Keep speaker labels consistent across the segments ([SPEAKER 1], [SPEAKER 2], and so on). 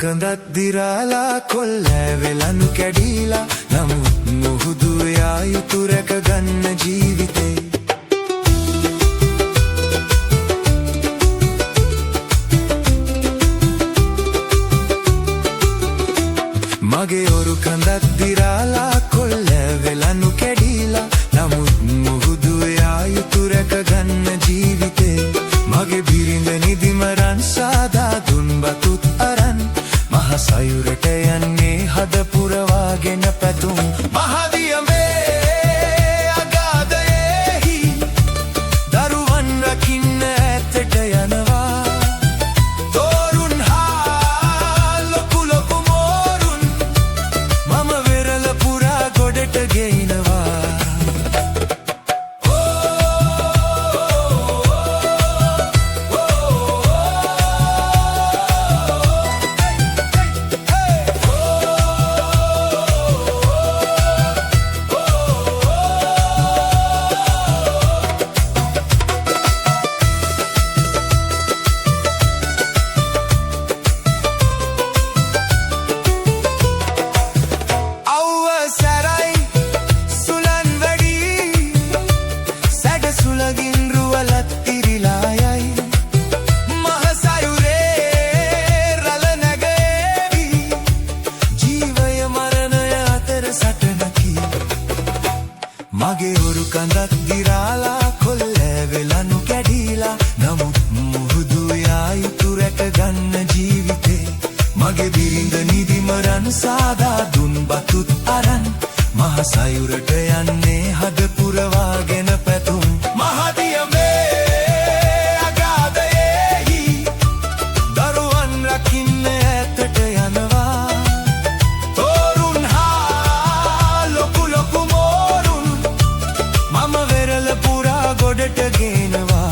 [SPEAKER 1] කඳත් දිරාලා කොල්ලෑවෙලනු කැඩීලා නමුත් මුහුදු යා යුතු රැක ගන්න ජීවිතේ මගේ ඔරු කඳත් දිරාලා කොල්ලෑවෙලනු කැඩීලා නමුත් මුහුදු යා යුතු රැක ගන්න ජීවිතේ මගේ බිරිඳ නිදිමරන් සාදා දුන් බතුත් අරන් මහ සයුරට යන්නේ හද පුරවාගෙන පැතුම් මහදියමේ අගාධයෙහි දරුවන් රකින්න ඇතට යනවා තෝරුන් හා ලොකු ලොකු මෝරුන් මම වෙරළ පුරා ගොඩට ගෙයිනවා මගේ ඔරු කඳත් දිරාලා කොල්ලෑවෙලනු කැඩීලා නමුත් මුහුදු යා යුතු රැක ගන්න ජීවිතේ මගේ බිරිඳ නිදිමරන් සාදා දුන් බතුත් අරන් මහ සයුරට යන්නේ හද පුරවාගෙන පැතුම් මහදියමේ අගාධයෙහි දරුවන් රකින්න ඇතට යනවා තෝරුන් හා ලොකු ලොකු මම වෙරළ පුරා ගොඩට ගෙනවා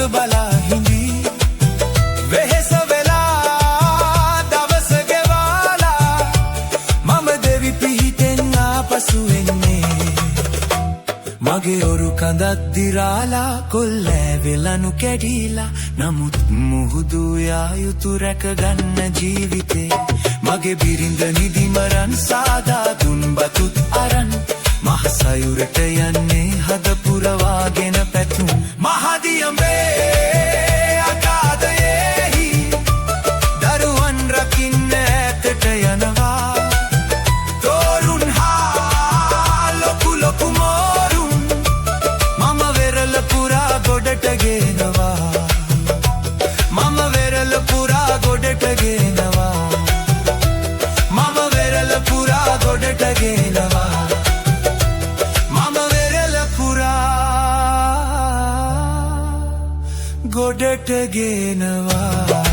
[SPEAKER 1] බලා හිඳී වෙහෙස වෙලා දවස ගෙවාලා මම දෙවි පිහිටෙන් ආපසු එන්නේ මගේ ඔරු කඳත් දිරාලා කොල්ලෑවෙලනු කැඩීලා නමුත් මුහුදු යා යුතු රැක ගන්න ජීවිතේ මගේ බිරිඳ නිදිමරන් සාදා දුන් බතුත් අරන් මහ සයුරට යන්නේ හද පුරවාගෙන පැතුම් මහදියමේ අගාධයෙහි දරුවන් රකින්න ඇතට යනවා තෝරුන් හා ලොකු ලොකු මෝරුන් මම වෙරළ පුරා ගොඩට ගෙනවා මම වෙරළ පුරා ගොඩට ගෙනවා මම වෙරළ පුරා ගොඩට ගෙනවා ගොඩට ගෙනවා